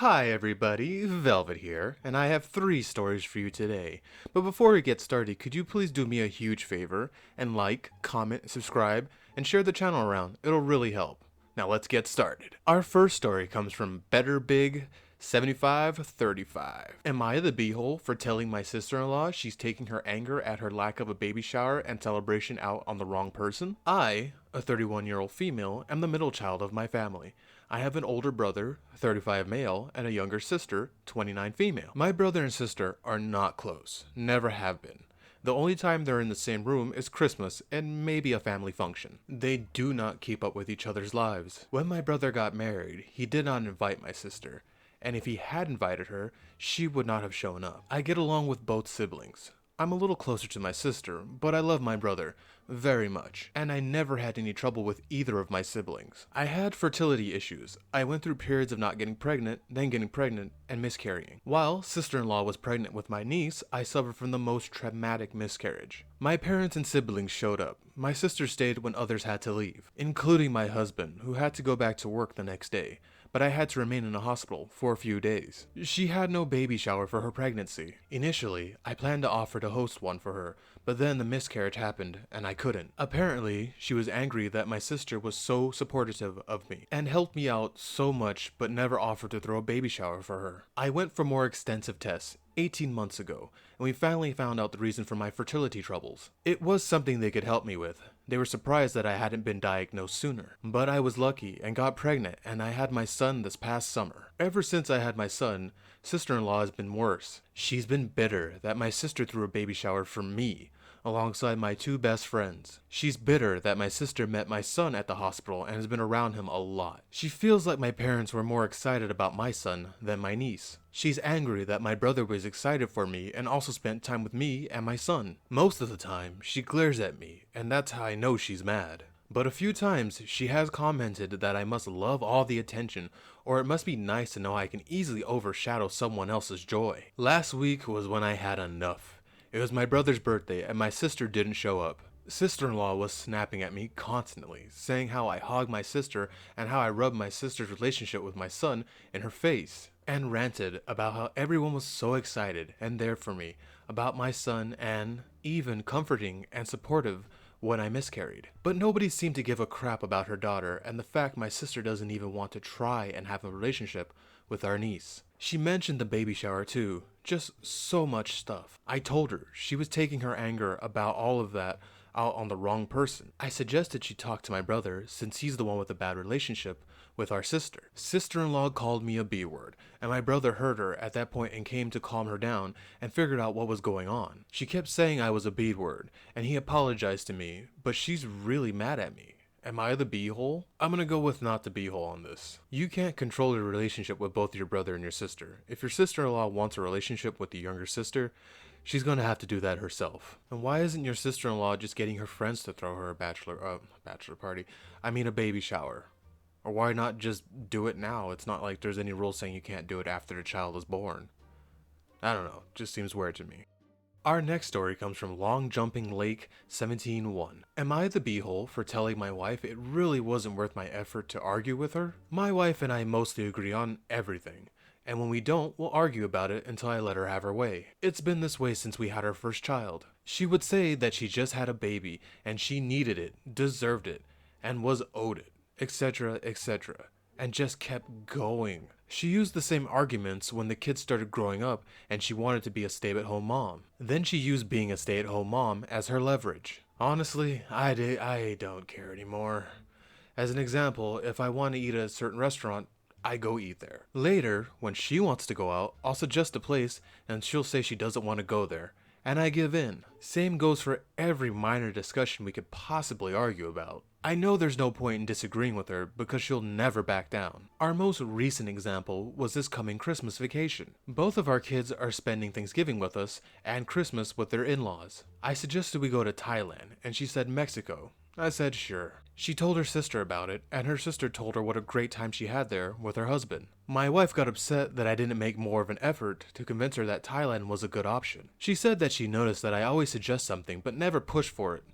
Hi everybody, Velvet here, and I have 3 stories for you today. But before we get started, could you please do me a huge favor and like, comment, subscribe, and share the channel around? It'll really help. Now let's get started. Our first story comes from Better Big 7535. Am I the beehole for telling my sister-in-law she's taking her anger at her lack of a baby shower and celebration out on the wrong person? I, a 31-year-old female, am the middle child of my family. I have an older brother, 35 male, and a younger sister, 29 female. My brother and sister are not close, never have been. The only time they're in the same room is Christmas and maybe a family function. They do not keep up with each other's lives. When my brother got married, he did not invite my sister, and if he had invited her, she would not have shown up. I get along with both siblings. I'm a little closer to my sister, but I love my brother very much, and I never had any trouble with either of my siblings. I had fertility issues. I went through periods of not getting pregnant, then getting pregnant, and miscarrying. While sister-in-law was pregnant with my niece, I suffered from the most traumatic miscarriage. My parents and siblings showed up. My sister stayed when others had to leave, including my husband, who had to go back to work the next day, but I had to remain in a hospital for a few days. She had no baby shower for her pregnancy. Initially, I planned to offer to host one for her, but then the miscarriage happened and I couldn't. Apparently, she was angry that my sister was so supportive of me and helped me out so much but never offered to throw a baby shower for her. I went for more extensive tests 18 months ago, and we finally found out the reason for my fertility troubles. It was something they could help me with. They were surprised that I hadn't been diagnosed sooner. But I was lucky and got pregnant, and I had my son this past summer. Ever since I had my son, sister-in-law has been worse. She's been bitter that my sister threw a baby shower for me, alongside my 2 best friends. She's bitter that my sister met my son at the hospital and has been around him a lot. She feels like my parents were more excited about my son than my niece. She's angry that my brother was excited for me and also spent time with me and my son. Most of the time, she glares at me, and that's how I know she's mad. But a few times, she has commented that I must love all the attention, or it must be nice to know I can easily overshadow someone else's joy. Last week was when I had enough. It was my brother's birthday and my sister didn't show up. Sister-in-law was snapping at me constantly, saying how I hog my sister and how I rub my sister's relationship with my son in her face, and ranted about how everyone was so excited and there for me, about my son, and even comforting and supportive when I miscarried. But nobody seemed to give a crap about her daughter and the fact my sister doesn't even want to try and have a relationship with our niece. She mentioned the baby shower too, just so much stuff. I told her she was taking her anger about all of that out on the wrong person. I suggested she talk to my brother since he's the one with a bad relationship with our sister. Sister-in-law called me a B-word, and my brother heard her at that point and came to calm her down and figured out what was going on. She kept saying I was a B-word, and he apologized to me, but she's really mad at me. Am I the b-hole? I'm gonna go with not the b-hole on this. You can't control your relationship with both your brother and your sister. If your sister-in-law wants a relationship with the younger sister, she's gonna have to do that herself. And why isn't your sister-in-law just getting her friends to throw her a bachelor party? I mean a baby shower. Or why not just do it now? It's not like there's any rule saying you can't do it after the child is born. I don't know, just seems weird to me. Our next story comes from Long Jumping Lake 17-1. Am I the b-hole for telling my wife it really wasn't worth my effort to argue with her? My wife and I mostly agree on everything, and when we don't, we'll argue about it until I let her have her way. It's been this way since we had our first child. She would say that she just had a baby, and she needed it, deserved it, and was owed it, etc., etc., and just kept going. She used the same arguments when the kids started growing up and she wanted to be a stay-at-home mom. Then she used being a stay-at-home mom as her leverage. Honestly, I don't care anymore. As an example, if I want to eat at a certain restaurant, I go eat there. Later, when she wants to go out, I'll suggest a place and she'll say she doesn't want to go there, and I give in. Same goes for every minor discussion we could possibly argue about. I know there's no point in disagreeing with her because she'll never back down. Our most recent example was this coming Christmas vacation. Both of our kids are spending Thanksgiving with us and Christmas with their in-laws. I suggested we go to Thailand and she said Mexico. I said sure. She told her sister about it and her sister told her what a great time she had there with her husband. My wife got upset that I didn't make more of an effort to convince her that Thailand was a good option. She said that she noticed that I always suggest something but never push for it.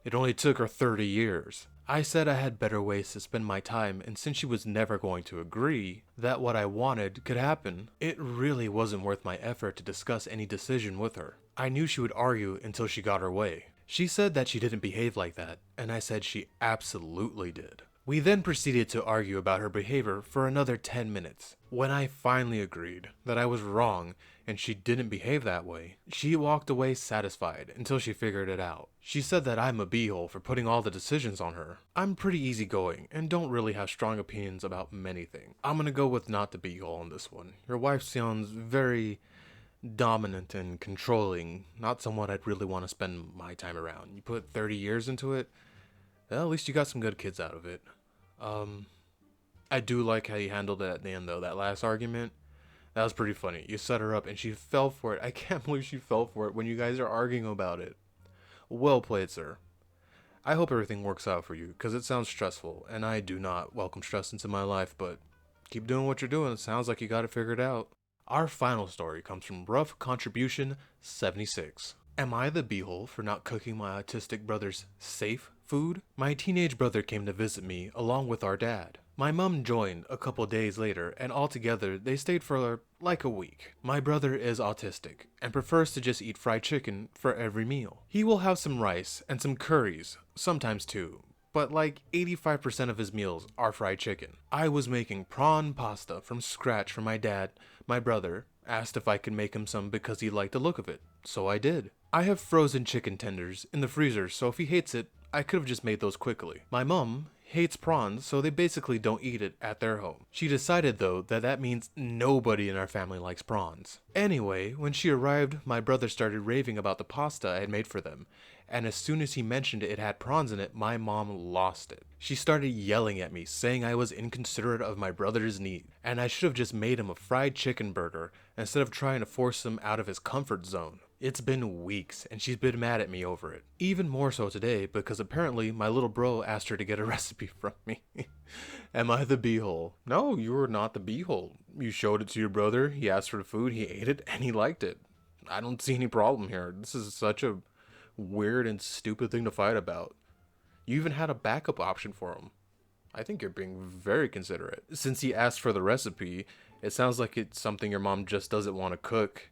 It only took her 30 years. I said I had better ways to spend my time, and since she was never going to agree that what I wanted could happen, it really wasn't worth my effort to discuss any decision with her. I knew she would argue until she got her way. She said that she didn't behave like that, and I said she absolutely did. We then proceeded to argue about her behavior for another 10 minutes. When I finally agreed that I was wrong and she didn't behave that way, she walked away satisfied until she figured it out. She said that I'm a beehole for putting all the decisions on her. I'm pretty easygoing and don't really have strong opinions about many things. I'm gonna go with not the beehole on this one. Your wife sounds very dominant and controlling, not someone I'd really want to spend my time around. You put 30 years into it, well, at least you got some good kids out of it. I do like how you handled it at the end, though. That last argument, that was pretty funny. You set her up and she fell for it. I can't believe she fell for it when you guys are arguing about it. Well played, sir. I hope everything works out for you, because it sounds stressful, and I do not welcome stress into my life, but keep doing what you're doing. It sounds like you got it figured out. Our final story comes from Rough Contribution 76. Am I the beehole for not cooking my autistic brother's safe food? My teenage brother came to visit me along with our dad. My mom joined a couple days later, and altogether they stayed for like a week. My brother is autistic and prefers to just eat fried chicken for every meal. He will have some rice and some curries, sometimes two, but like 85% of his meals are fried chicken. I was making prawn pasta from scratch for my dad. My brother asked if I could make him some because he liked the look of it, so I did. I have frozen chicken tenders in the freezer, so if he hates it, I could have just made those quickly. My mom hates prawns, so they basically don't eat it at their home. She decided though that means nobody in our family likes prawns. Anyway, when she arrived, my brother started raving about the pasta I had made for them, and as soon as he mentioned it had prawns in it, my mom lost it. She started yelling at me, saying I was inconsiderate of my brother's need, and I should have just made him a fried chicken burger instead of trying to force him out of his comfort zone. It's been weeks, and she's been mad at me over it. Even more so today, because apparently my little bro asked her to get a recipe from me. Am I the beehole? No, you are not the beehole. You showed it to your brother, he asked for the food, he ate it, and he liked it. I don't see any problem here. This is such a weird and stupid thing to fight about. You even had a backup option for him. I think you're being very considerate. Since he asked for the recipe, it sounds like it's something your mom just doesn't want to cook.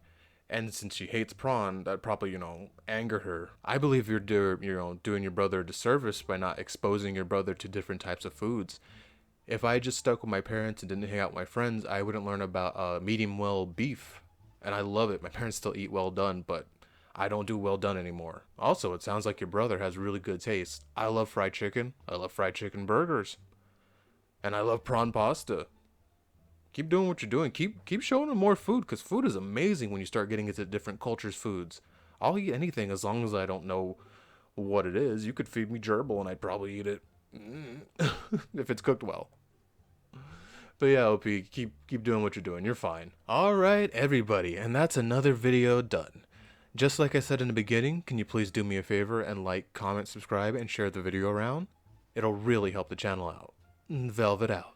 And since she hates prawn, that probably, angered her. I believe you're doing your brother a disservice by not exposing your brother to different types of foods. If I just stuck with my parents and didn't hang out with my friends, I wouldn't learn about medium well beef. And I love it. My parents still eat well done, but I don't do well done anymore. Also, it sounds like your brother has really good taste. I love fried chicken. I love fried chicken burgers. And I love prawn pasta. Keep doing what you're doing. Keep showing them more food, because food is amazing when you start getting into different cultures' foods. I'll eat anything as long as I don't know what it is. You could feed me gerbil and I'd probably eat it if it's cooked well. But yeah, OP, keep doing what you're doing. You're fine. Alright, everybody, and that's another video done. Just like I said in the beginning, can you please do me a favor and like, comment, subscribe, and share the video around? It'll really help the channel out. Velvet out.